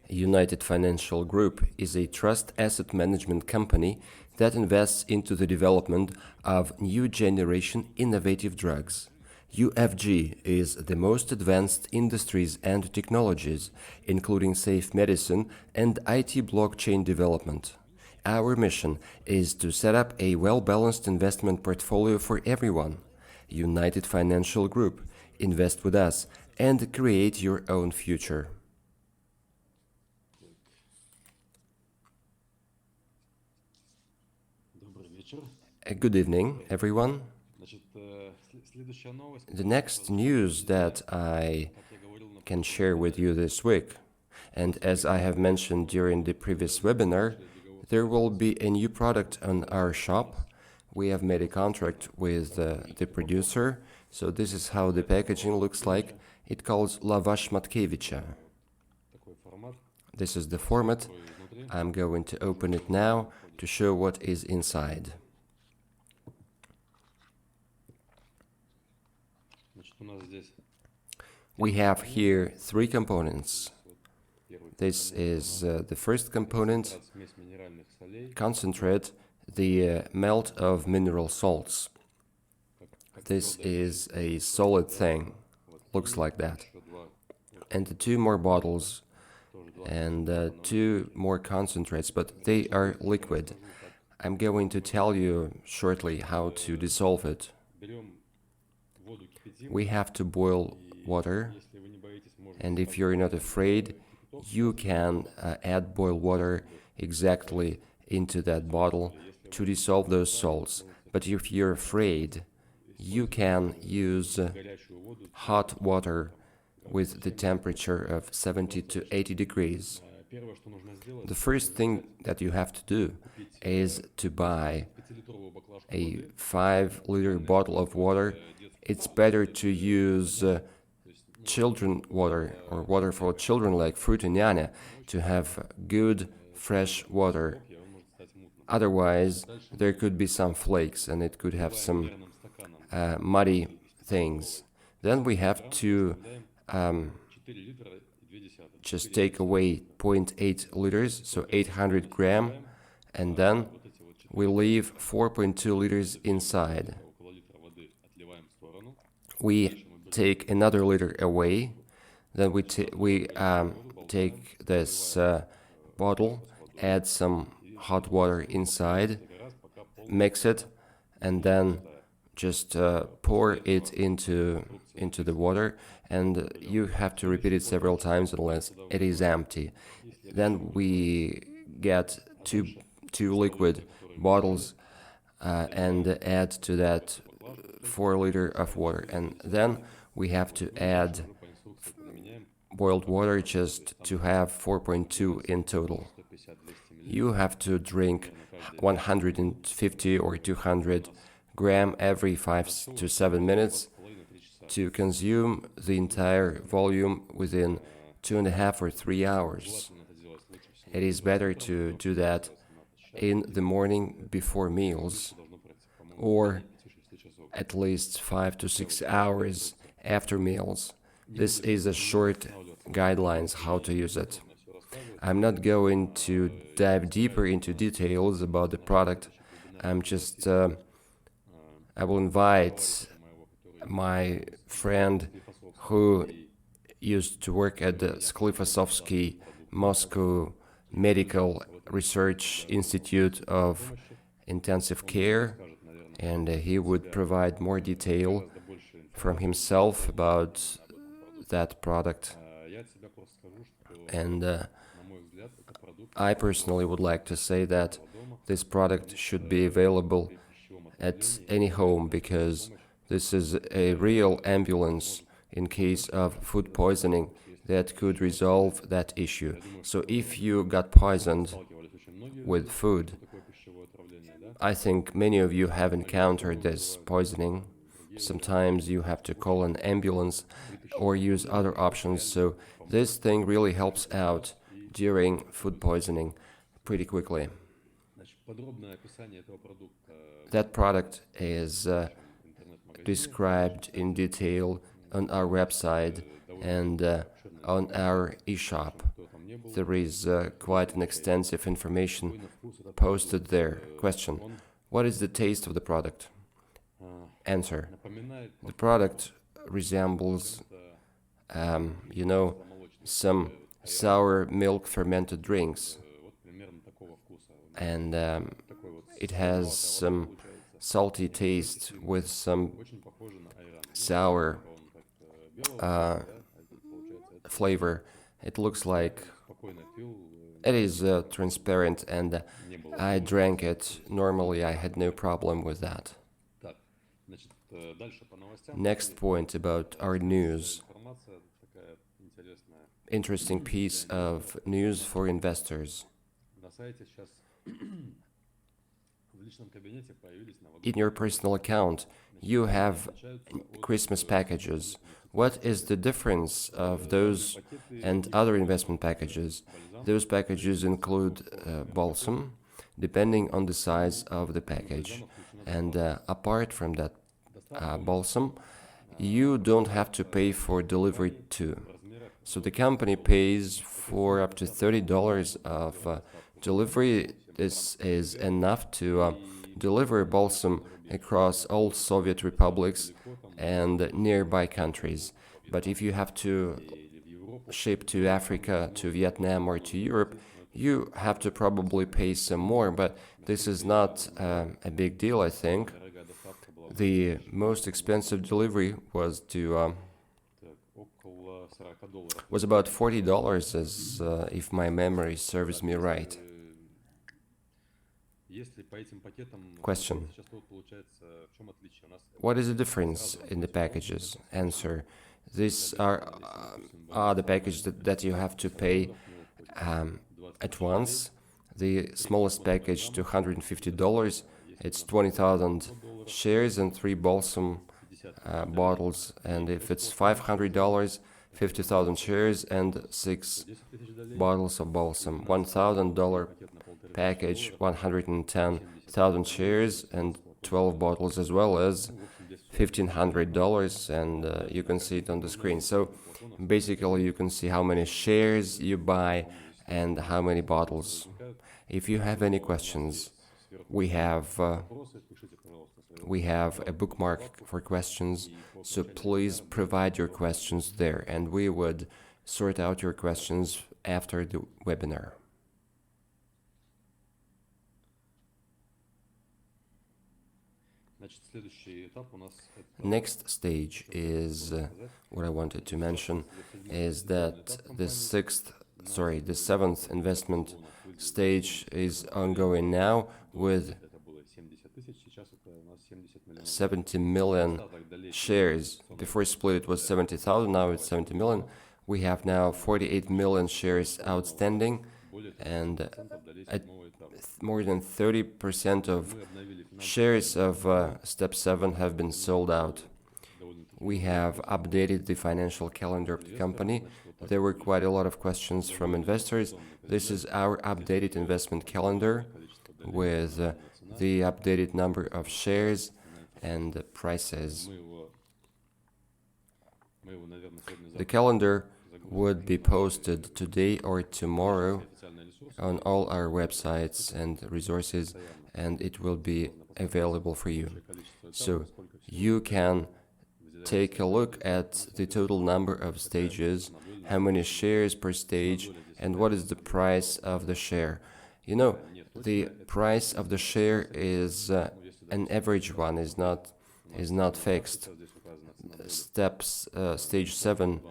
United Financial Group is a trust asset management company that invests into the development of new generation innovative drugs. UFG is the most advanced industries and technologies, including safe medicine and IT blockchain development. Our mission is to set up a well-balanced investment portfolio for everyone. United Financial Group. Invest with us and create your own future. Good evening, everyone. The next news that I can share with you this week, and as I have mentioned during the previous webinar, there will be a new product on our shop. We have made a contract with the producer, so this is how the packaging looks like. It calls Lavash Matkevicha. This is the format. I'm going to open it now to show what is inside. We have here three components. This is the first component, concentrate, the melt of mineral salts. This is a solid thing, looks like that. And two more bottles and two more concentrates, but they are liquid. I'm going to tell you shortly how to dissolve it. We have to boil water, and if you're not afraid, you can add boiled water exactly into that bottle to dissolve those salts. But if you're afraid, you can use hot water with the temperature of 70 to 80 degrees. The first thing that you have to do is to buy a 5-liter bottle of water. It's better to use children water or water for children like Fruitignana to have good fresh water. Otherwise, there could be some flakes and it could have some muddy things. Then we have to just take away 0.8 liters, so 800 gram, and then we leave 4.2 liters inside. We take another liter away, then we take this bottle, add some hot water inside, mix it, and then just pour it into the water, and you have to repeat it several times unless it is empty. Then we get two liquid bottles and add to that 4 liters of water, and then we have to add boiled water just to have 4.2 in total. You have to drink 150 or 200 gram every 5 to 7 minutes to consume the entire volume within 2.5 or 3 hours. It is better to do that in the morning before meals, or at least 5 to 6 hours after meals. This is a short guidelines how to use it. I'm not going to dive deeper into details about the product. I will invite my friend who used to work at the Sklifosovsky Moscow Medical Research Institute of Intensive Care, and he would provide more detail from himself about that product. And I personally would like to say that this product should be available at any home, because this is a real ambulance in case of food poisoning that could resolve that issue. So if you got poisoned with food, I think many of you have encountered this poisoning. Sometimes you have to call an ambulance or use other options, so this thing really helps out during food poisoning pretty quickly. That product is described in detail on our website and on our eShop. There is quite an extensive information posted there. Question: what is the taste of the product? Answer: the product resembles, some sour milk fermented drinks, and it has some salty taste with some sour flavor. It looks like it is transparent, and I drank it. Normally, I had no problem with that. Next point about our news. Interesting piece of news for investors. In your personal account, you have Christmas packages. What is the difference of those and other investment packages? Those packages include balsam, depending on the size of the package. And apart from that balsam, you don't have to pay for delivery too. So the company pays for up to $30 of delivery. This is enough to deliver balsam across all Soviet republics and nearby countries. But if you have to ship to Africa, to Vietnam, or to Europe, you have to probably pay some more, but this is not a big deal, I think. The most expensive delivery was about $40, as if my memory serves me right. Question: what is the difference in the packages? Answer: these are the packages that you have to pay at once. The smallest package, $250, it's 20,000 shares and 3 balsam bottles. And if it's $500, 50,000 shares and 6 bottles of balsam. $1,000 package, 110,000 shares and 12 bottles, as well as $1,500, and you can see it on the screen. So basically you can see how many shares you buy and how many bottles. If you have any questions, we have a bookmark for questions, so please provide your questions there, and we would sort out your questions after the webinar. Next stage is what I wanted to mention is that the seventh investment stage is ongoing now with 70 million shares. Before split it was 70,000, now it's 70 million. We have now 48 million shares outstanding, and more than 30% of shares of Step 7 have been sold out. We have updated the financial calendar of the company. There were quite a lot of questions from investors. This is our updated investment calendar with the updated number of shares and the prices. The calendar would be posted today or tomorrow on all our websites and resources, and it will be available for you. So you can take a look at the total number of stages, how many shares per stage, and what is the price of the share. You know, the price of the share is an average one, is not fixed. Stage 7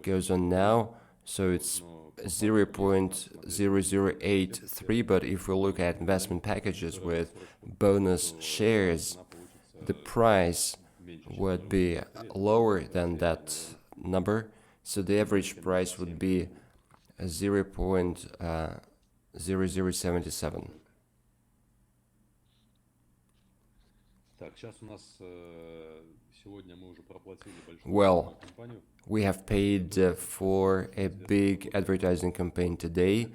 goes on now, so it's 0.0083, but if we look at investment packages with bonus shares, the price would be lower than that number, so the average price would be 0.0077. Well, we have paid for a big advertising campaign today.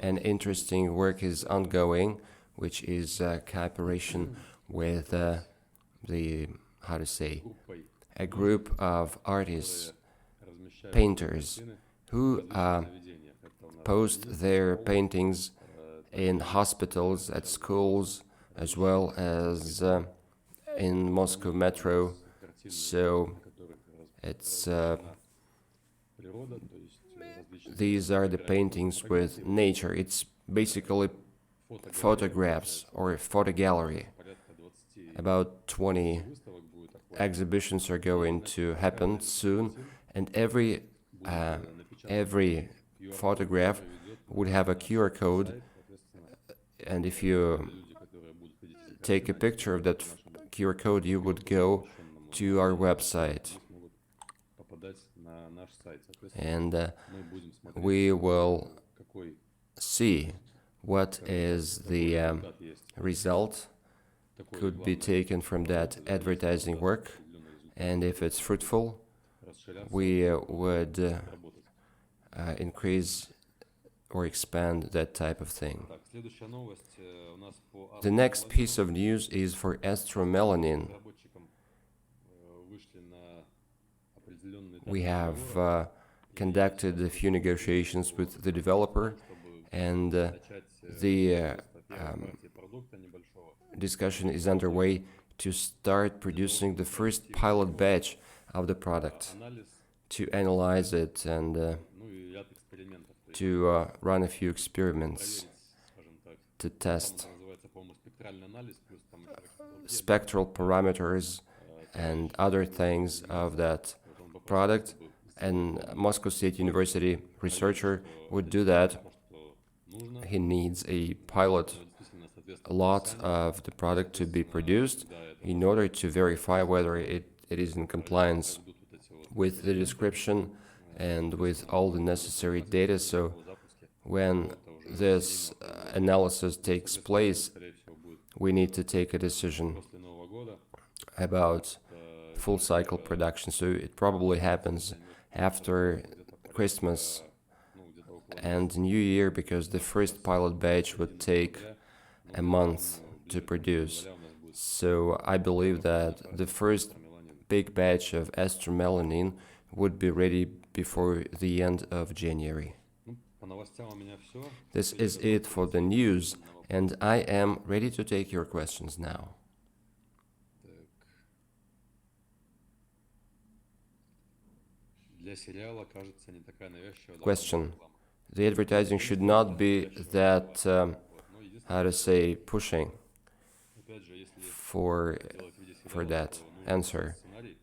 An interesting work is ongoing, which is cooperation with a group of artists, painters, who post their paintings in hospitals, at schools, as well as in Moscow metro. So it's these are the paintings with nature. It's basically photographs or a photo gallery. About 20 exhibitions are going to happen soon, and every photograph would have a QR code, and if you take a picture of that QR code, you would go to our website, and we will see what is the result could be taken from that advertising work, and if it's fruitful, we would increase or expand that type of thing. The next piece of news is for astromelanin. We have conducted a few negotiations with the developer, and the discussion is underway to start producing the first pilot batch of the product, to analyze it and to run a few experiments to test spectral parameters and other things of that product. And Moscow State University researcher would do that. He needs a pilot lot of the product to be produced in order to verify whether it is in compliance with the description and with all the necessary data. So when this analysis takes place, we need to take a decision about full cycle production. So it probably happens after Christmas and New Year, because the first pilot batch would take a month to produce. So I believe that the first big batch of astromelanin would be ready before the end of January. This is it for the news, and I am ready to take your questions now. Question. The advertising should not be that, pushing for that. Answer.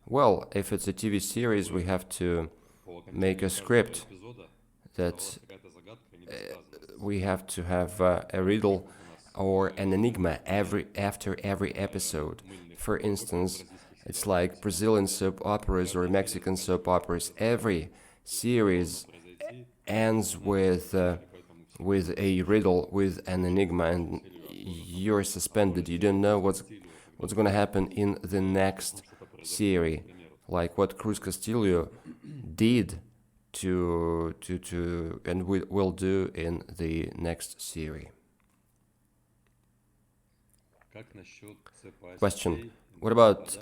Well, if it's a TV series, we have to make a script that we have to have a riddle or an enigma after every episode. For instance, it's like Brazilian soap operas or Mexican soap operas. Every series ends with a riddle, with an enigma, and you're suspended. You don't know what's going to happen in the next series, like what Cruz Castillo did to and will do in the next series. Question. What about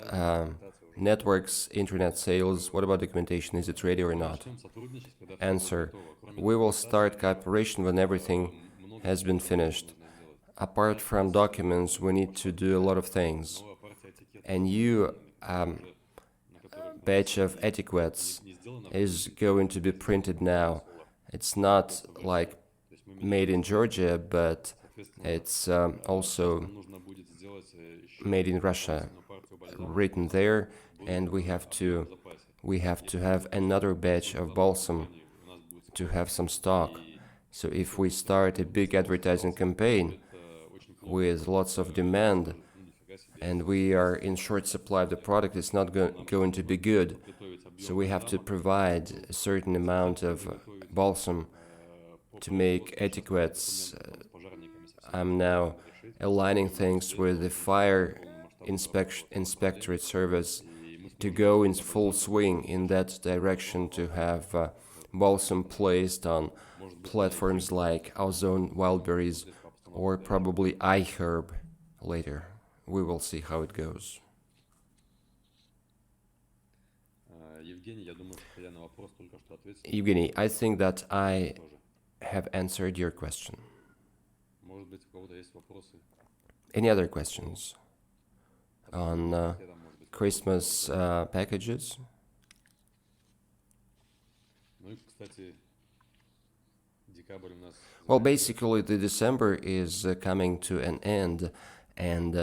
networks, internet sales? What about documentation? Is it ready or not? Answer. We will start cooperation when everything has been finished. Apart from documents, we need to do a lot of things. A new batch of etiquettes is going to be printed now. It's not like made in Georgia, but it's also made in Russia, written there, and we have to have another batch of balsam to have some stock. So if we start a big advertising campaign with lots of demand and we are in short supply of the product, it's not going to be good. So we have to provide a certain amount of balsam to make etiquettes. I'm now aligning things with the fire inspectorate service to go in full swing in that direction, to have balsam placed on platforms like Ozone, Wildberries, or probably iHerb later. We will see how it goes. Evgeny, I think that I have answered your question. Any other questions on Christmas packages? Well, basically, the December is coming to an end, and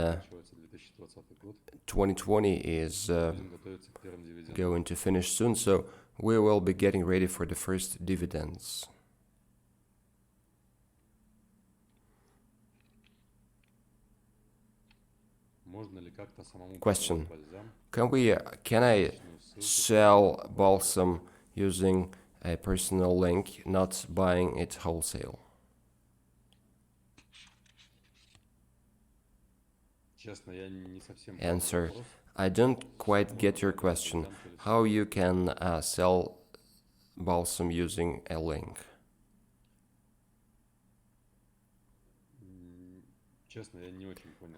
2020 is going to finish soon, so we will be getting ready for the first dividends. Question: Can I sell balsam using a personal link, not buying it wholesale? Answer: I don't quite get your question. How you can sell balsam using a link?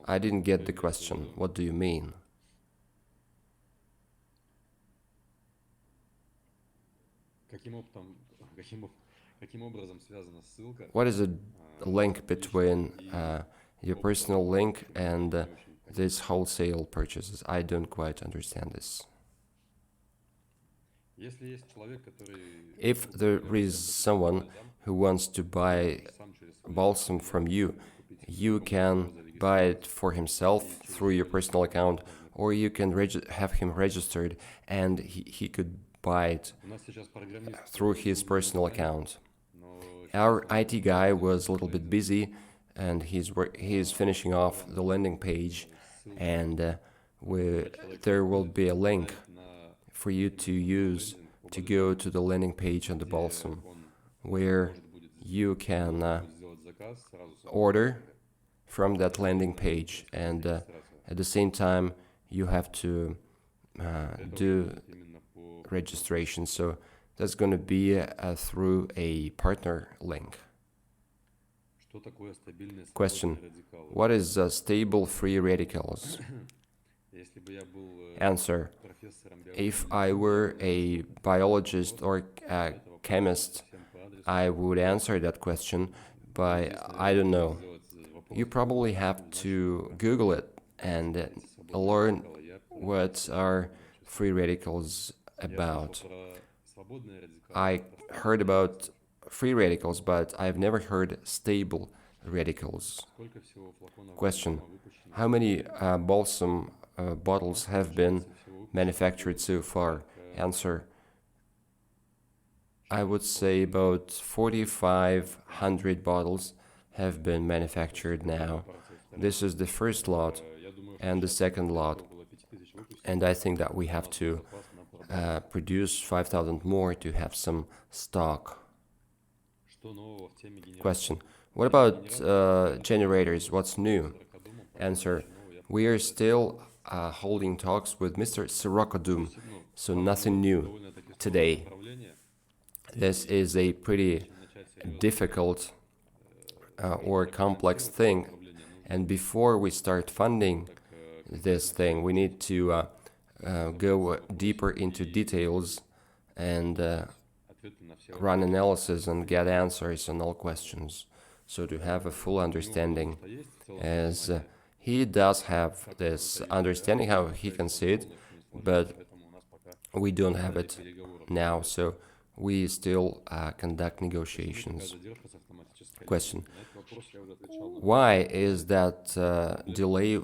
I didn't get the question. What do you mean? What is the link between your personal link and this wholesale purchases? I don't quite understand this. If there is someone who wants to buy balsam from you, you can buy it for himself through your personal account, or you can have him registered and he could buy it through his personal account. Our IT guy was a little bit busy, and he's finishing off the landing page, and there will be a link for you to use to go to the landing page on the balsam, where you can order from that landing page, and at the same time you have to do registration. So that's going to be through a partner link. Question: what is stable free radicals? Answer: if I were a biologist or a chemist, I would answer that question, but I don't know. You probably have to Google it and learn what are free radicals about. I heard about free radicals, but I've never heard stable radicals. Question: how many balsam bottles have been manufactured so far? Answer: I would say about 4,500 bottles have been manufactured now. This is the first lot and the second lot, and I think that we have to produce 5,000 more to have some stock. Question: what about generators? What's new? Answer: we are still holding talks with Mr. Sirokodum, so nothing new today. This is a pretty difficult or complex thing, and before we start funding this thing, we need to go deeper into details and run analysis and get answers on all questions, so to have a full understanding, as he does have this understanding how he can see it, but we don't have it now, so we still conduct negotiations. Question: why is that delay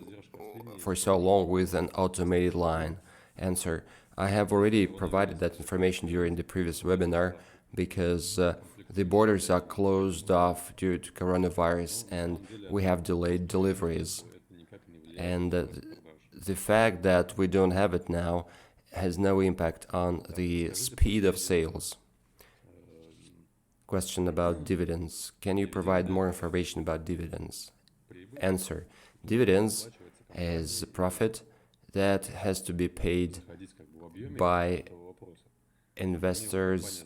for so long with an automated line? Answer: I have already provided that information during the previous webinar, because the borders are closed off due to coronavirus and we have delayed deliveries. And the fact that we don't have it now has no impact on the speed of sales. Question about dividends. Can you provide more information about dividends? Answer: dividends is profit that has to be paid by investors,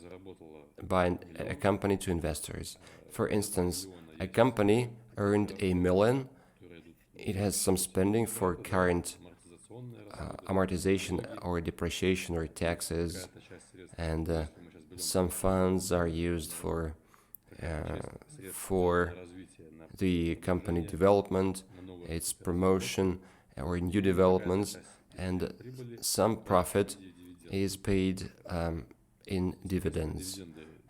by a company to investors. For instance, a company earned $1 million. It has some spending for current amortization or depreciation or taxes, and some funds are used for for the company development, its promotion, or new developments, and some profit is paid in dividends.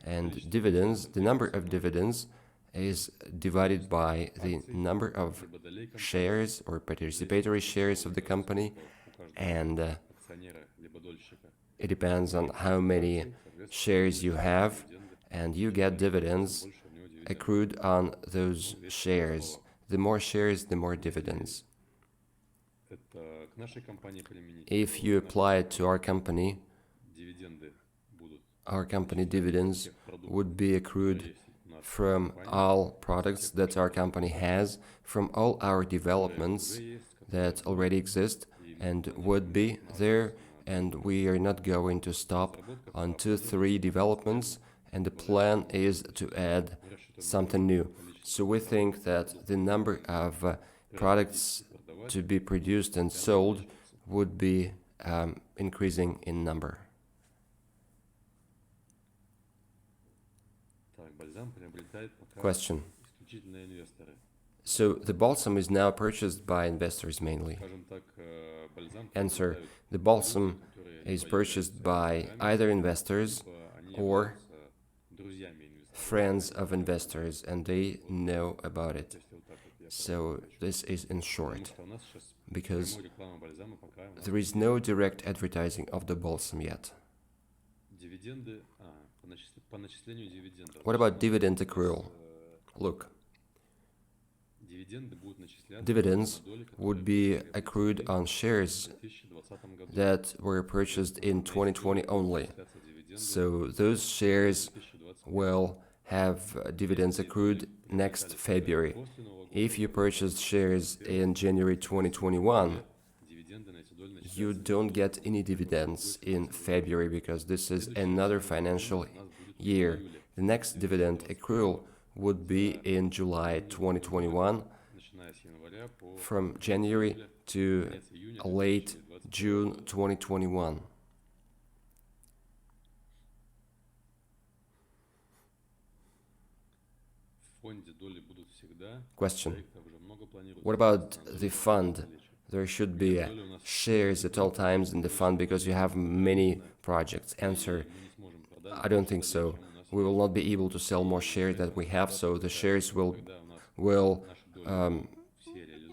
And dividends, the number of dividends is divided by the number of shares or participatory shares of the company, and it depends on how many shares you have, and you get dividends accrued on those shares. The more shares, the more dividends. If you apply it to our company dividends would be accrued from all products that our company has, from all our developments that already exist and would be there, and we are not going to stop on 2-3 developments, and the plan is to add something new. So we think that the number of products to be produced and sold would be increasing in number. Question. So the balsam is now purchased by investors mainly. Answer. The balsam is purchased by either investors or friends of investors, and they know about it. So this is in short, because there is no direct advertising of the balsam yet. What about dividend accrual? Look, dividends would be accrued on shares that were purchased in 2020 only. So those shares will have dividends accrued next February. If you purchased shares in January 2021, you don't get any dividends in February because this is another financial year. The next dividend accrual would be in July 2021, from January to late June 2021. Question. What about the fund? There should be shares at all times in the fund because you have many projects. Answer. I don't think so. We will not be able to sell more shares that we have, so the shares will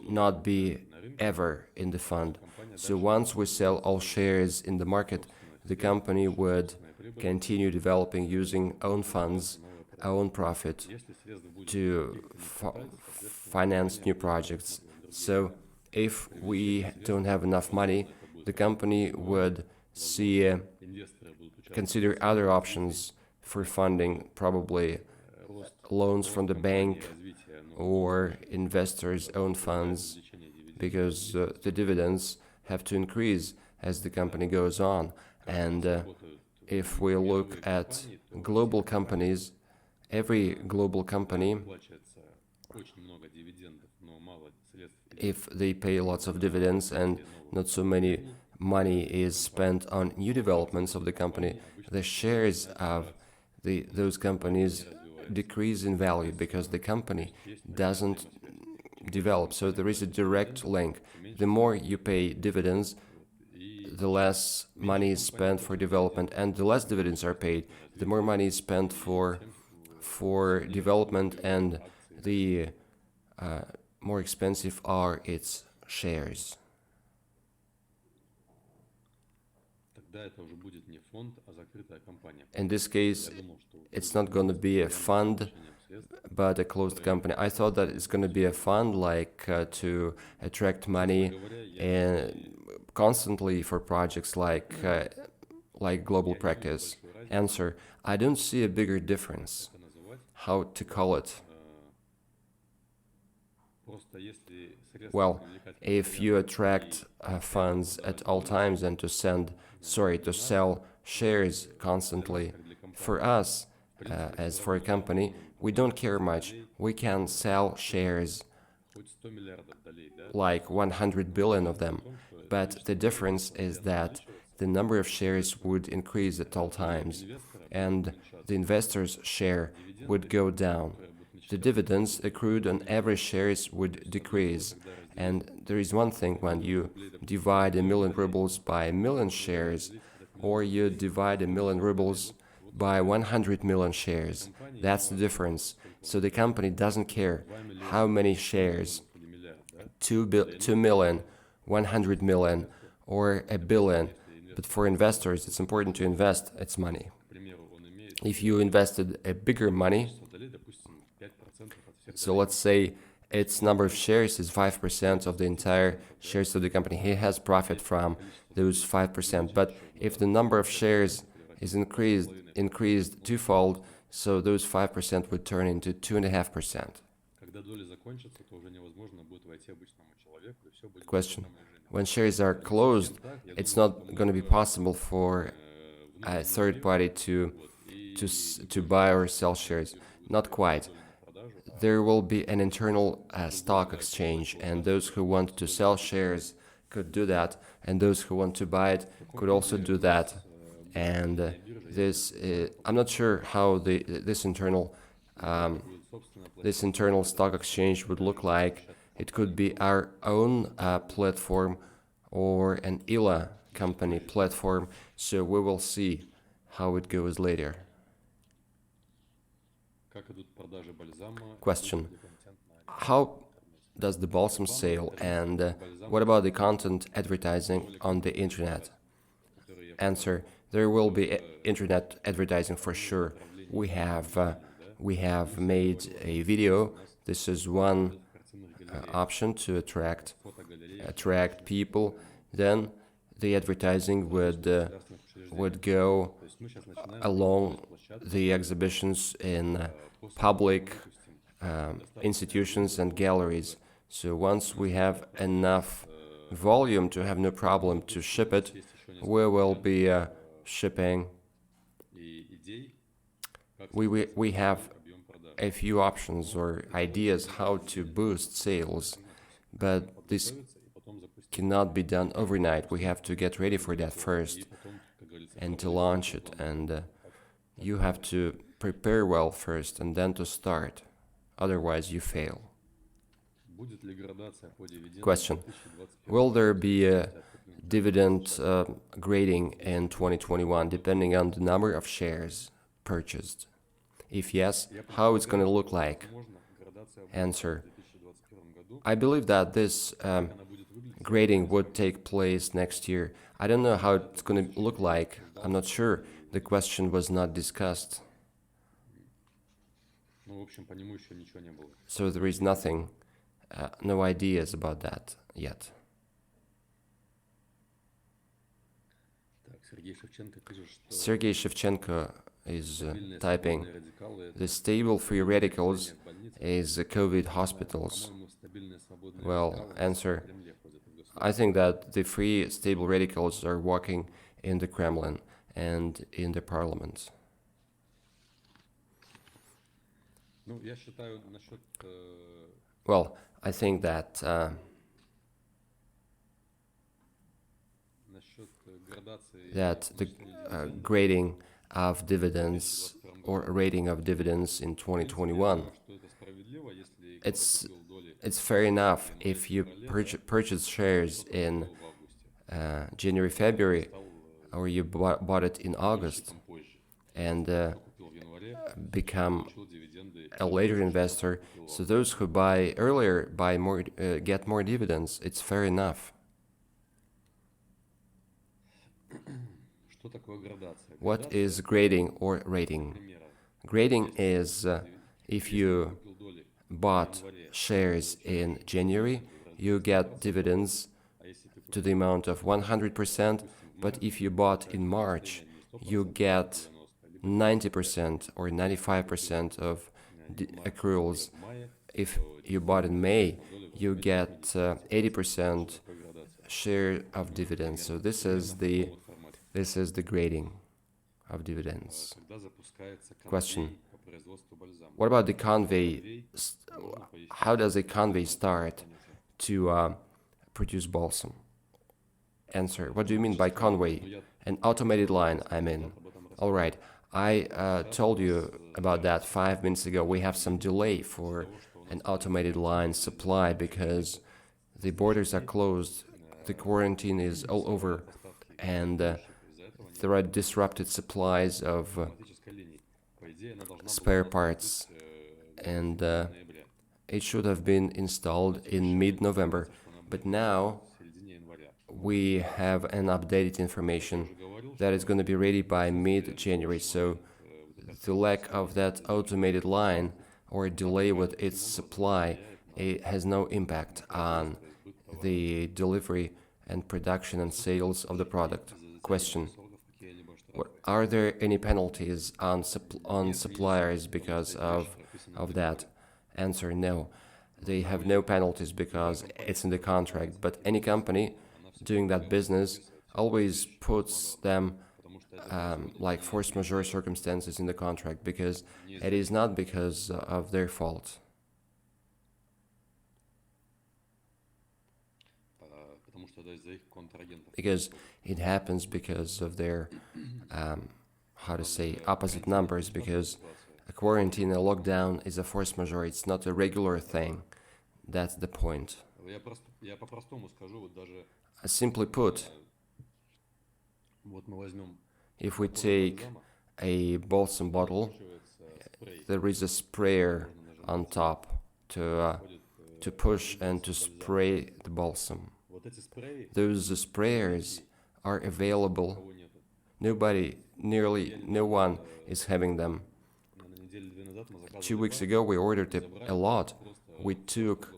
not be ever in the fund. So once we sell all shares in the market, the company would continue developing using own funds, own profit to finance new projects. So if we don't have enough money, the company would consider other options for funding, probably loans from the bank or investors' own funds, because the dividends have to increase as the company goes on. And if we look at global companies, every global company, if they pay lots of dividends and not so many money is spent on new developments of the company, the shares of those companies decrease in value because the company doesn't develop. So there is a direct link. The more you pay dividends, the less money is spent for development, and the less dividends are paid, the more money is spent for development, and the more expensive are its shares. In this case, it's not going to be a fund, but a closed company. I thought that it's going to be a fund, like to attract money constantly for projects like global practice. Answer: I don't see a bigger difference. How to call it? Well, if you attract funds at all times and to sell shares constantly, for us, as for a company, we don't care much. We can sell shares, like 100 billion of them. But the difference is that the number of shares would increase at all times, and the investor's share would go down. The dividends accrued on average shares would decrease. And there is one thing when you divide 1,000,000 rubles by 1,000,000 shares, or you divide 1,000,000 rubles by 100 million shares. That's the difference. So the company doesn't care how many shares, 2 million, 100 million, or a billion. But for investors, it's important to invest its money. If you invested a bigger money, so let's say its number of shares is 5% of the entire shares of the company. He has profit from those 5%. But if the number of shares is increased twofold, so those 5% would turn into 2.5%. Question. When shares are closed, it's not going to be possible for a third party to buy or sell shares. Not quite. There will be an internal stock exchange, and those who want to sell shares could do that, and those who want to buy it could also do that. And I'm not sure how this internal stock exchange would look like. It could be our own platform or an ILA company platform. So we will see how it goes later. Question. How does the balsam sale, and what about the content advertising on the internet? Answer. There will be internet advertising for sure. We have made a video. This is one option to attract people. Then the advertising would go along the exhibitions in public institutions and galleries. So once we have enough volume to have no problem to ship it, we will be shipping. We have a few options or ideas how to boost sales, but this cannot be done overnight. We have to get ready for that first and to launch it, and you have to prepare well first and then to start. Otherwise, you fail. Question. Will there be a dividend grading in 2021 depending on the number of shares purchased? If yes, how it's going to look like? Answer. I believe that this grading would take place next year. I don't know how it's going to look like. I'm not sure. The question was not discussed. So there is nothing, no ideas about that yet. Sergei Shevchenko is typing, the stable free radicals is COVID hospitals. Well, answer, I think that the free stable radicals are walking in the Kremlin and in the parliament. Well, I think that the grading of dividends or rating of dividends in 2021, it's fair enough if you purchase shares in January, February, or you bought it in August and become a later investor. So those who buy earlier buy more, get more dividends. It's fair enough. What is grading or rating? Grading is if you bought shares in January, you get dividends to the amount of 100%, but if you bought in March, you get 90% or 95% of accruals. If you bought in May, you get 80% share of dividends. So this is the grading of dividends. Question. What about the convey? How does a convey start to produce balsam? Answer: what do you mean by Conway? An automated line, I mean. All right. I told you about that 5 minutes ago. We have some delay for an automated line supply because the borders are closed, the quarantine is all over, and there are disrupted supplies of spare parts, and it should have been installed in mid-November. But now we have an updated information that is going to be ready by mid-January. So the lack of that automated line or delay with its supply, it has no impact on the delivery and production and sales of the product. Question: are there any penalties on suppliers because of that? Answer: no. They have no penalties because it's in the contract. But any company doing that business always puts them like force majeure circumstances in the contract, because it is not because of their fault. Because it happens because of their, opposite numbers, because a quarantine, a lockdown is a force majeure, it's not a regular thing. That's the point. Simply put, if we take a balsam bottle, there is a sprayer on top to push and to spray the balsam. Those sprayers are available. Nearly no one is having them. 2 weeks ago we ordered a lot. We took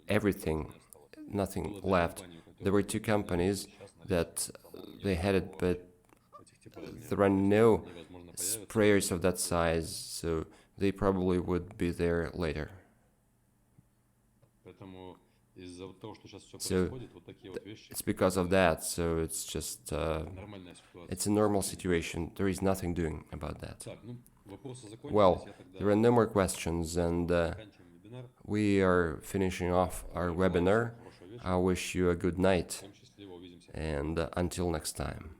everything, nothing left. There were 2 companies that they had it, but there are no sprayers of that size, so they probably would be there later. So it's because of that, so it's just, it's a normal situation. There is nothing doing about that. Well, there are no more questions, and we are finishing off our webinar. I wish you a good night, and until next time.